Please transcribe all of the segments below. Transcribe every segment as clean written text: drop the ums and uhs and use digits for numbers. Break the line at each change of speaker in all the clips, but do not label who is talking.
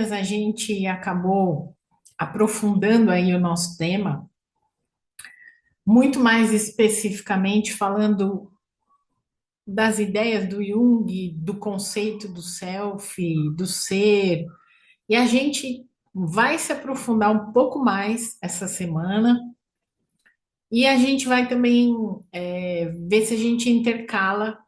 A gente acabou aprofundando aí o nosso tema, muito mais especificamente falando das ideias do Jung, do conceito do self, do ser, e a gente vai se aprofundar um pouco mais essa semana, e a gente vai também ver se a gente intercala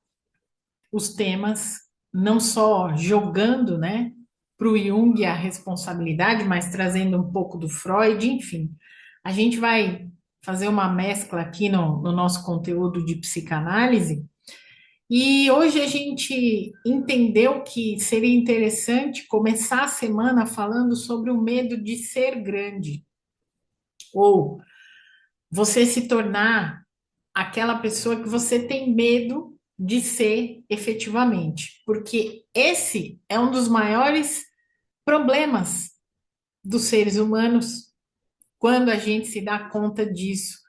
os temas, não só jogando, né, para o Jung a responsabilidade, mas trazendo um pouco do Freud, enfim. A gente vai fazer uma mescla aqui no nosso conteúdo de psicanálise. E hoje a gente entendeu que seria interessante começar a semana falando sobre o medo de ser grande, ou você se tornar aquela pessoa que você tem medo de ser efetivamente, porque esse é um dos maiores problemas dos seres humanos quando a gente se dá conta disso,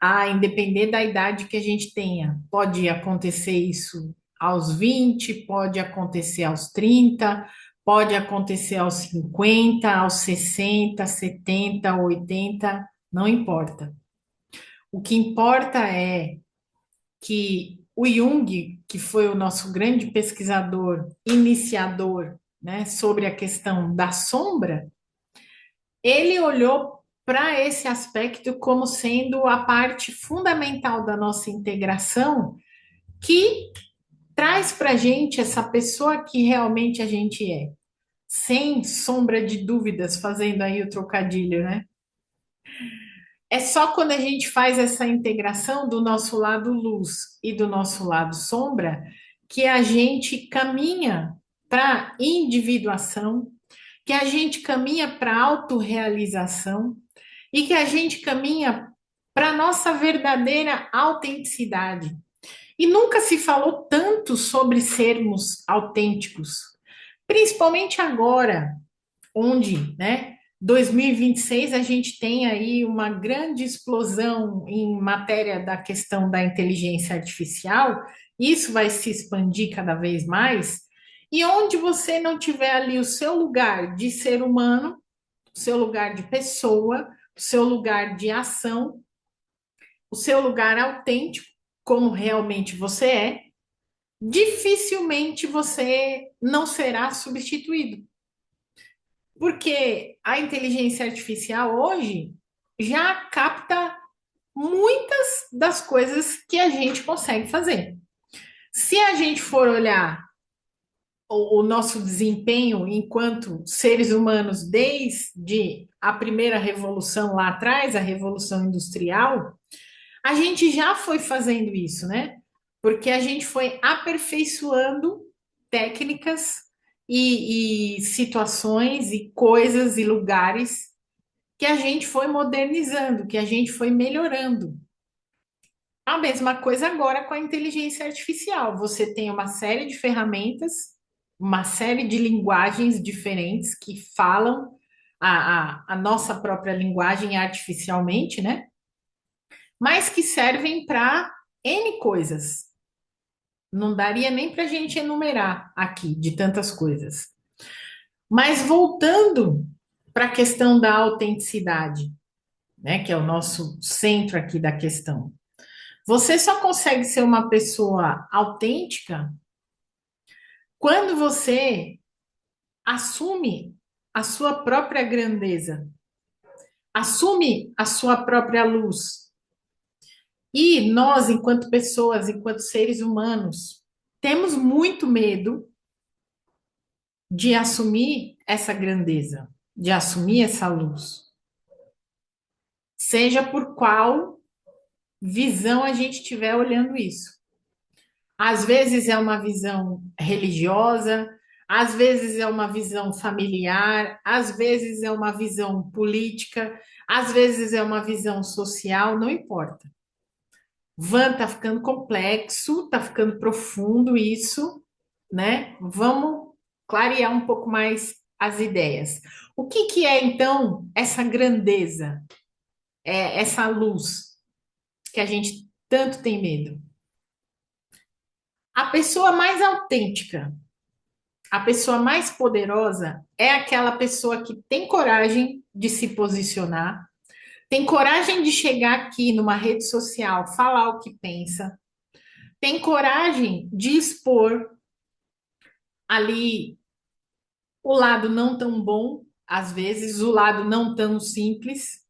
a independer da idade que a gente tenha. Pode acontecer isso aos 20, pode acontecer aos 30, pode acontecer aos 50, aos 60, 70, 80, não importa. O que importa é que o Jung, que foi o nosso grande pesquisador, iniciador, né, sobre a questão da sombra, ele olhou para esse aspecto como sendo a parte fundamental da nossa integração, que traz para a gente essa pessoa que realmente a gente é, sem sombra de dúvidas, fazendo aí o trocadilho, né? É só quando a gente faz essa integração do nosso lado luz e do nosso lado sombra que a gente caminha para individuação, que a gente caminha para autorrealização e que a gente caminha para nossa verdadeira autenticidade. E nunca se falou tanto sobre sermos autênticos, principalmente agora, onde, né, 2026 a gente tem aí uma grande explosão em matéria da questão da inteligência artificial, isso vai se expandir cada vez mais, e onde você não tiver ali o seu lugar de ser humano, o seu lugar de pessoa, o seu lugar de ação, o seu lugar autêntico, como realmente você é, dificilmente você não será substituído. Porque a inteligência artificial hoje já capta muitas das coisas que a gente consegue fazer. Se a gente for olhar o nosso desempenho enquanto seres humanos desde a primeira revolução lá atrás, a revolução industrial, a gente já foi fazendo isso, né? Porque a gente foi aperfeiçoando técnicas e situações e coisas e lugares que a gente foi modernizando, que a gente foi melhorando. A mesma coisa agora com a inteligência artificial. Você tem uma série de ferramentas, uma série de linguagens diferentes que falam a nossa própria linguagem artificialmente, né? Mas que servem para N coisas. Não daria nem para a gente enumerar aqui de tantas coisas. Mas voltando para a questão da autenticidade, né, que é o nosso centro aqui da questão. Você só consegue ser uma pessoa autêntica quando você assume a sua própria grandeza, assume a sua própria luz. E nós, enquanto pessoas, enquanto seres humanos, temos muito medo de assumir essa grandeza, de assumir essa luz. Seja por qual visão a gente estiver olhando isso. Às vezes é uma visão religiosa, às vezes é uma visão familiar, às vezes é uma visão política, às vezes é uma visão social, não importa. Van, tá ficando complexo, tá ficando profundo isso, né? Vamos clarear um pouco mais as ideias. O que que é então essa grandeza, essa luz que a gente tanto tem medo? A pessoa mais autêntica, A pessoa mais poderosa é aquela pessoa que tem coragem de se posicionar, tem coragem de chegar aqui numa rede social, falar o que pensa, tem coragem de expor ali o lado não tão bom, às vezes o lado não tão simples,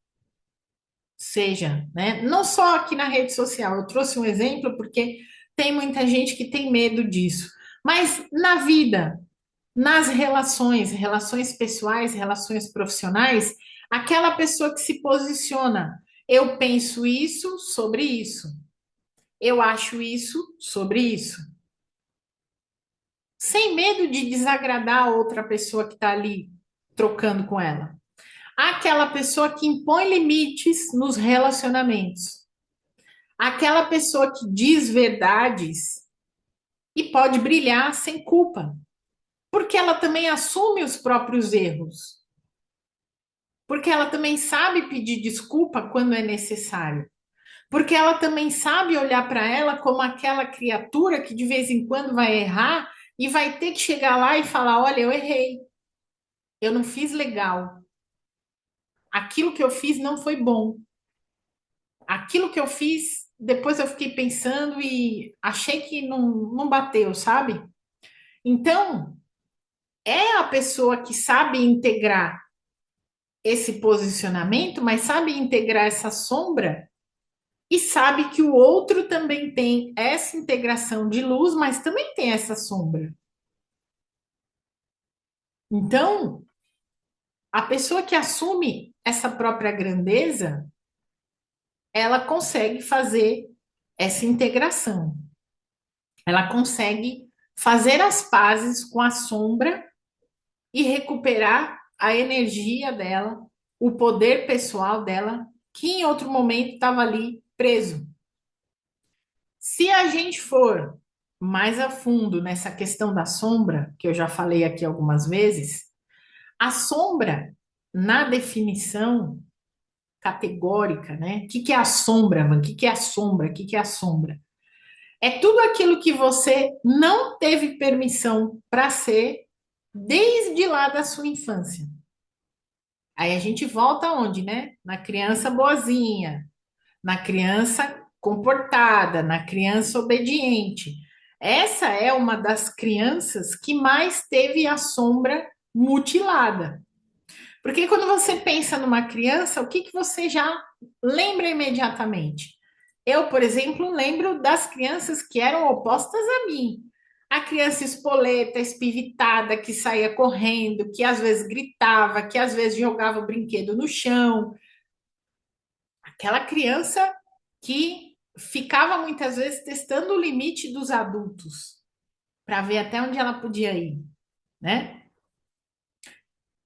seja, né? Não só aqui na rede social. Eu trouxe um exemplo porque tem muita gente que tem medo disso. Mas na vida, nas relações, relações pessoais, relações profissionais, aquela pessoa que se posiciona, eu penso isso sobre isso. Eu acho isso sobre isso. Sem medo de desagradar a outra pessoa que está ali trocando com ela. Aquela pessoa que impõe limites nos relacionamentos. Aquela pessoa que diz verdades e pode brilhar sem culpa, porque ela também assume os próprios erros, porque ela também sabe pedir desculpa quando é necessário, porque ela também sabe olhar para ela como aquela criatura que de vez em quando vai errar e vai ter que chegar lá e falar: olha, eu errei, eu não fiz legal, aquilo que eu fiz não foi bom, aquilo que eu fiz. Depois eu fiquei pensando e achei que não bateu, sabe? Então, é a pessoa que sabe integrar esse posicionamento, mas sabe integrar essa sombra e sabe que o outro também tem essa integração de luz, mas também tem essa sombra. Então, a pessoa que assume essa própria grandeza, ela consegue fazer essa integração. Ela consegue fazer as pazes com a sombra e recuperar a energia dela, o poder pessoal dela, que em outro momento estava ali preso. Se a gente for mais a fundo nessa questão da sombra, que eu já falei aqui algumas vezes, a sombra, na definição categórica, né? O que que é a sombra, Van? O que que é a sombra? O que que é a sombra? É tudo aquilo que você não teve permissão para ser desde lá da sua infância. Aí a gente volta aonde, né? Na criança boazinha, na criança comportada, na criança obediente. Essa é uma das crianças que mais teve a sombra mutilada. Porque quando você pensa numa criança, o que que você já lembra imediatamente? Eu, por exemplo, lembro das crianças que eram opostas a mim. A criança espoleta, espivitada, que saía correndo, que às vezes gritava, que às vezes jogava o brinquedo no chão. Aquela criança que ficava muitas vezes testando o limite dos adultos para ver até onde ela podia ir, né?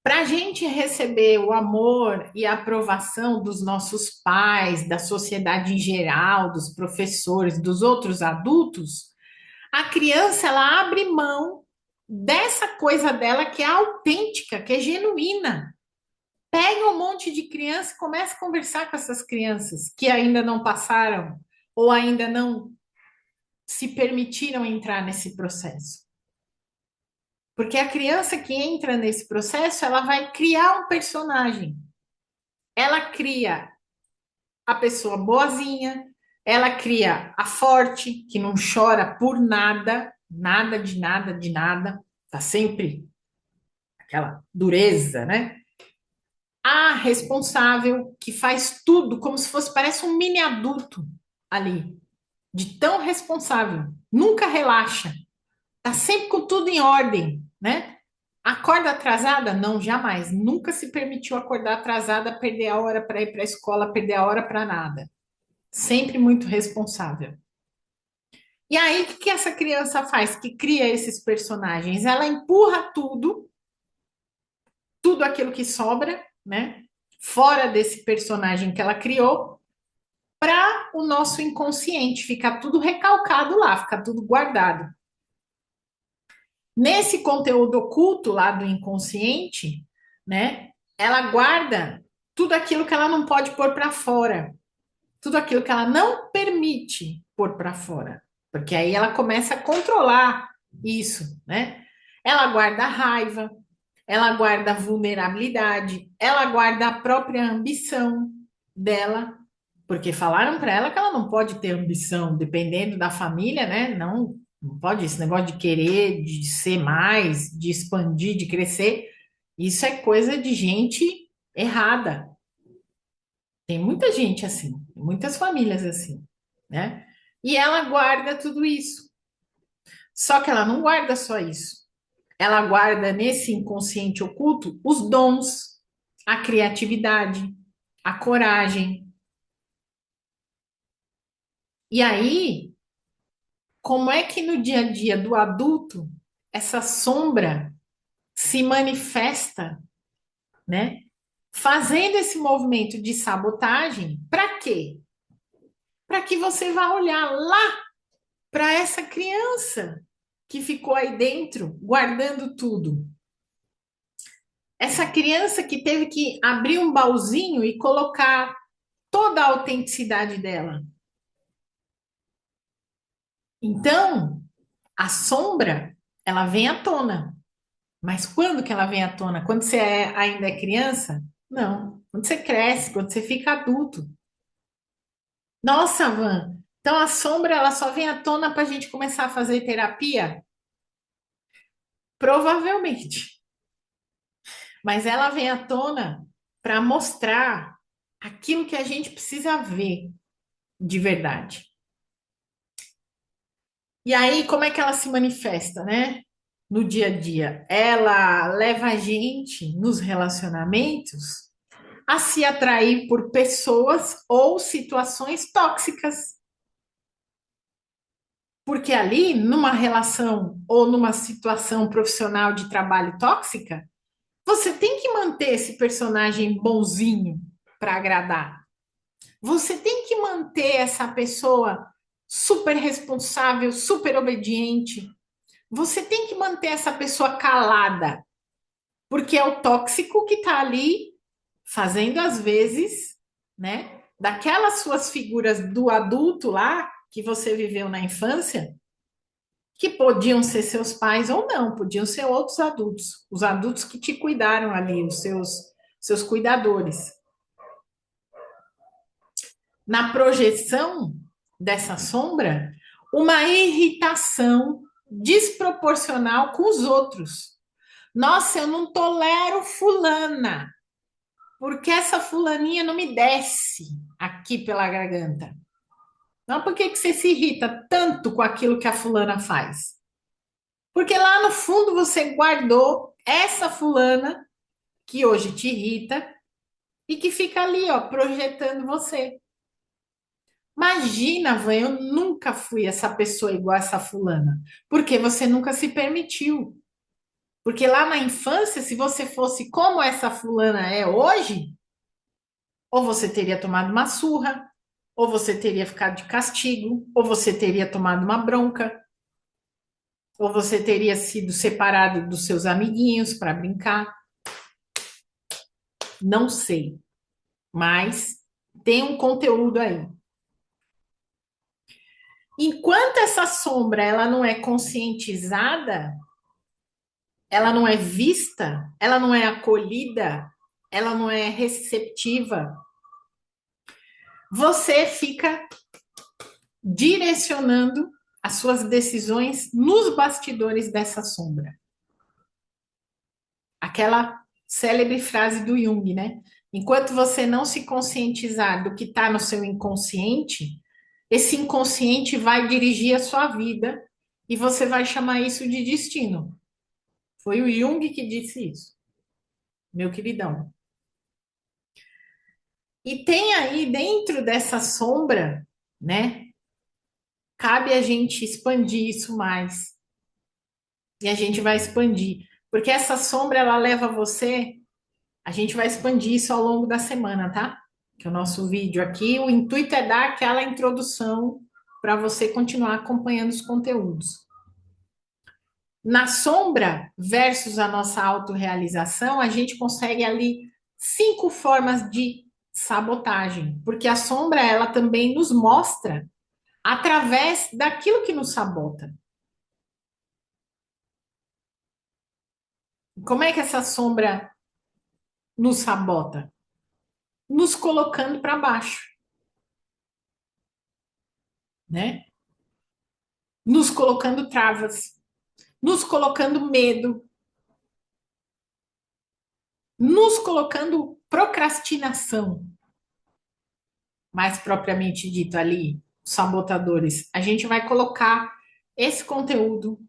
Para a gente receber o amor e a aprovação dos nossos pais, da sociedade em geral, dos professores, dos outros adultos, a criança ela abre mão dessa coisa dela que é autêntica, que é genuína. Pega um monte de criança e começa a conversar com essas crianças que ainda não passaram ou ainda não se permitiram entrar nesse processo. Porque a criança que entra nesse processo, ela vai criar um personagem. Ela cria a pessoa boazinha, ela cria a forte, que não chora por nada, nada de nada de nada, tá sempre aquela dureza, né? A responsável, que faz tudo como se fosse, parece um mini adulto ali, de tão responsável, nunca relaxa, tá sempre com tudo em ordem, né? Acorda atrasada? Não, jamais. Nunca se permitiu acordar atrasada, perder a hora para ir para a escola, perder a hora para nada. Sempre muito responsável. E aí, o que que essa criança faz? Que cria esses personagens? Ela empurra tudo, tudo aquilo que sobra, né? Fora desse personagem que ela criou, para o nosso inconsciente, ficar tudo recalcado lá, ficar tudo guardado. Nesse conteúdo oculto lá do inconsciente, né? Ela guarda tudo aquilo que ela não pode pôr para fora, tudo aquilo que ela não permite pôr para fora, porque aí ela começa a controlar isso, né? Ela guarda a raiva, ela guarda a vulnerabilidade, ela guarda a própria ambição dela, porque falaram para ela que ela não pode ter ambição, dependendo da família, né? Não, não pode esse negócio de querer, de ser mais, de expandir, de crescer. Isso é coisa de gente errada. Tem muita gente assim, muitas famílias assim, né? E ela guarda tudo isso. Só que ela não guarda só isso. Ela guarda nesse inconsciente oculto os dons, a criatividade, a coragem. E aí, como é que no dia a dia do adulto essa sombra se manifesta, né? Fazendo esse movimento de sabotagem, para quê? Para que você vá olhar lá para essa criança que ficou aí dentro guardando tudo. Essa criança que teve que abrir um baúzinho e colocar toda a autenticidade dela. Então, a sombra, ela vem à tona. Mas quando que ela vem à tona? Quando você ainda é criança? Não. Quando você cresce, quando você fica adulto. Nossa, Van, então a sombra ela só vem à tona para a gente começar a fazer terapia? Provavelmente. Mas ela vem à tona para mostrar aquilo que a gente precisa ver de verdade. E aí, como é que ela se manifesta, né? No dia a dia? Ela leva a gente nos relacionamentos a se atrair por pessoas ou situações tóxicas. Porque ali, numa relação ou numa situação profissional de trabalho tóxica, você tem que manter esse personagem bonzinho para agradar. Você tem que manter essa pessoa super responsável, super obediente. Você tem que manter essa pessoa calada, porque é o tóxico que está ali fazendo às vezes, né, daquelas suas figuras do adulto lá que você viveu na infância, que podiam ser seus pais ou não, podiam ser outros adultos, os adultos que te cuidaram ali, os seus cuidadores. Na projeção dessa sombra, uma irritação desproporcional com os outros. Nossa, eu não tolero fulana, porque essa fulaninha não me desce aqui pela garganta. Não, por que que você se irrita tanto com aquilo que a fulana faz? Porque lá no fundo você guardou essa fulana que hoje te irrita e que fica ali, ó, projetando você. Imagina, Van, eu nunca fui essa pessoa igual essa fulana, porque você nunca se permitiu. Porque lá na infância, se você fosse como essa fulana é hoje, ou você teria tomado uma surra, ou você teria ficado de castigo, ou você teria tomado uma bronca, ou você teria sido separado dos seus amiguinhos para brincar. Não sei, mas tem um conteúdo aí. Enquanto essa sombra ela não é conscientizada, ela não é vista, ela não é acolhida, ela não é receptiva, você fica direcionando as suas decisões nos bastidores dessa sombra. Aquela célebre frase do Jung, né? Enquanto você não se conscientizar do que está no seu inconsciente, esse inconsciente vai dirigir a sua vida e você vai chamar isso de destino. Foi o Jung que disse isso, meu queridão. E tem aí dentro dessa sombra, né? Cabe a gente expandir isso mais. E a gente vai expandir. Porque essa sombra, ela leva você. A gente vai expandir isso ao longo da semana, tá? Que é o nosso vídeo aqui. O intuito é dar aquela introdução para você continuar acompanhando os conteúdos. Na sombra versus a nossa autorrealização, a gente consegue ali 5 formas de sabotagem, porque a sombra ela também nos mostra através daquilo que nos sabota. Como é que essa sombra nos sabota? Nos colocando para baixo, né? Nos colocando travas, nos colocando medo, nos colocando procrastinação, mais propriamente dito ali, sabotadores. A gente vai colocar esse conteúdo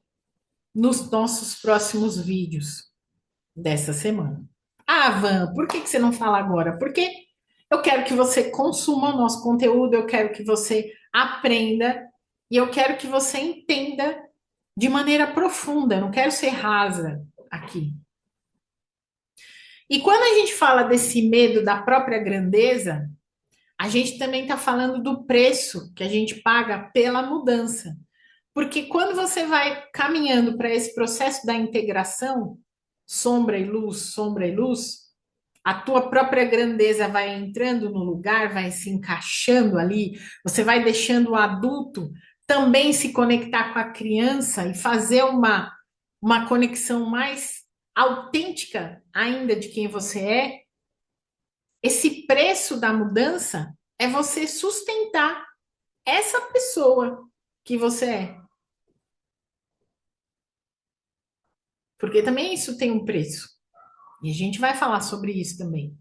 nos nossos próximos vídeos dessa semana. Ah, Van, por que você não fala agora? Porque eu quero que você consuma o nosso conteúdo, eu quero que você aprenda e eu quero que você entenda de maneira profunda, eu não quero ser rasa aqui. E quando a gente fala desse medo da própria grandeza, a gente também está falando do preço que a gente paga pela mudança. Porque quando você vai caminhando para esse processo da integração, sombra e luz, a tua própria grandeza vai entrando no lugar, vai se encaixando ali, você vai deixando o adulto também se conectar com a criança e fazer uma conexão mais autêntica ainda de quem você é. Esse preço da mudança é você sustentar essa pessoa que você é. Porque também isso tem um preço. E a gente vai falar sobre isso também.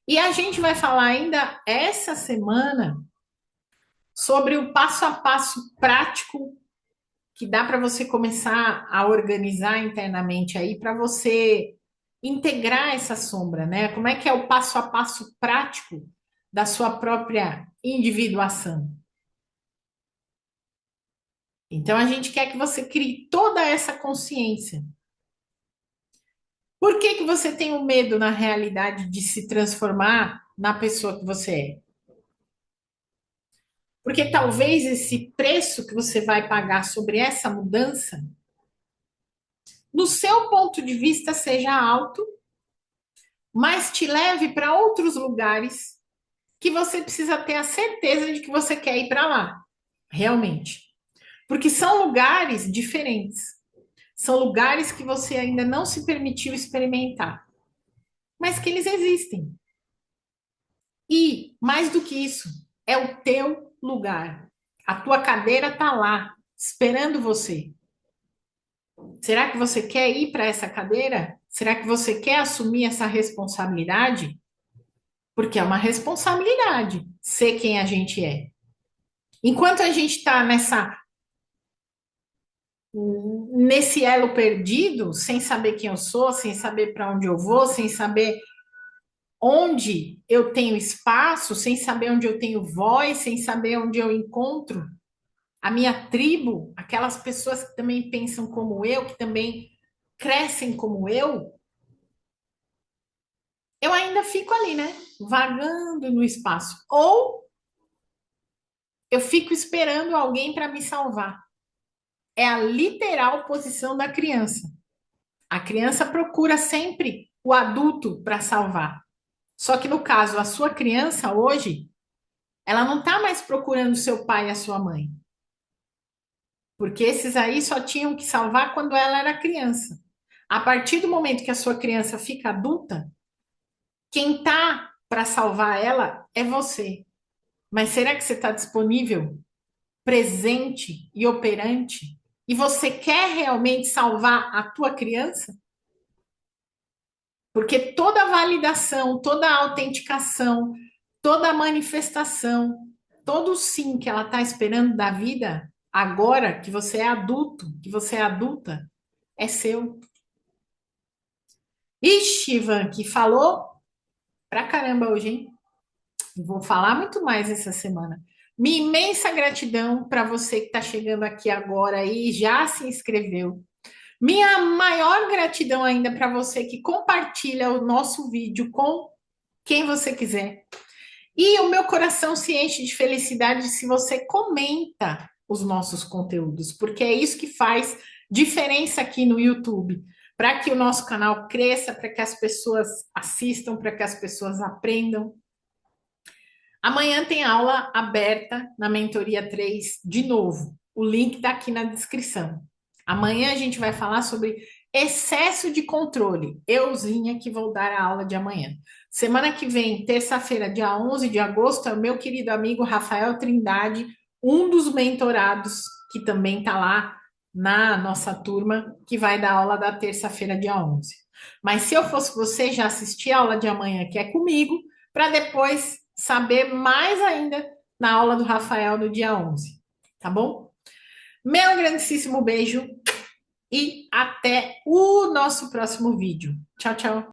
E a gente vai falar ainda essa semana sobre o passo a passo prático que dá para você começar a organizar internamente aí para você integrar essa sombra, né? Como é que é o passo a passo prático da sua própria individuação? Então a gente quer que você crie toda essa consciência. Por que que você tem o medo na realidade de se transformar na pessoa que você é? Porque talvez esse preço que você vai pagar sobre essa mudança, no seu ponto de vista, seja alto, mas te leve para outros lugares que você precisa ter a certeza de que você quer ir para lá, realmente. Porque são lugares diferentes. São lugares que você ainda não se permitiu experimentar, mas que eles existem. E, mais do que isso, é o teu lugar. A tua cadeira está lá, esperando você. Será que você quer ir para essa cadeira? Será que você quer assumir essa responsabilidade? Porque é uma responsabilidade ser quem a gente é. Enquanto a gente está nesse elo perdido, sem saber quem eu sou, sem saber para onde eu vou, sem saber onde eu tenho espaço, sem saber onde eu tenho voz, sem saber onde eu encontro a minha tribo, aquelas pessoas que também pensam como eu, que também crescem como eu ainda fico ali, né? Vagando no espaço. Ou eu fico esperando alguém para me salvar. É a literal posição da criança. A criança procura sempre o adulto para salvar. Só que no caso, a sua criança hoje, ela não está mais procurando seu pai e a sua mãe. Porque esses aí só tinham que salvar quando ela era criança. A partir do momento que a sua criança fica adulta, quem tá para salvar ela é você. Mas será que você está disponível, presente e operante? E você quer realmente salvar a tua criança? Porque toda validação, toda autenticação, toda manifestação, todo sim que ela está esperando da vida, agora que você é adulto, que você é adulta, é seu. Ixi, Ivan, que falou pra caramba hoje, hein? Vou falar muito mais essa semana. Minha imensa gratidão para você que está chegando aqui agora e já se inscreveu. Minha maior gratidão ainda para você que compartilha o nosso vídeo com quem você quiser. E o meu coração se enche de felicidade se você comenta os nossos conteúdos, porque é isso que faz diferença aqui no YouTube. Para que o nosso canal cresça, para que as pessoas assistam, para que as pessoas aprendam. Amanhã tem aula aberta na Mentoria 3 de novo. O link está aqui na descrição. Amanhã a gente vai falar sobre Excesso de controle. Euzinha que vou dar a aula de amanhã. Semana que vem, terça-feira, dia 11 de agosto, é o meu querido amigo Rafael Trindade, um dos mentorados que também está lá na nossa turma, que vai dar aula da terça-feira, dia 11. Mas se eu fosse você, já assisti a aula de amanhã, que é comigo, para depois saber mais ainda na aula do Rafael no dia 11. Tá bom? Meu grandíssimo beijo e até o nosso próximo vídeo. Tchau, tchau.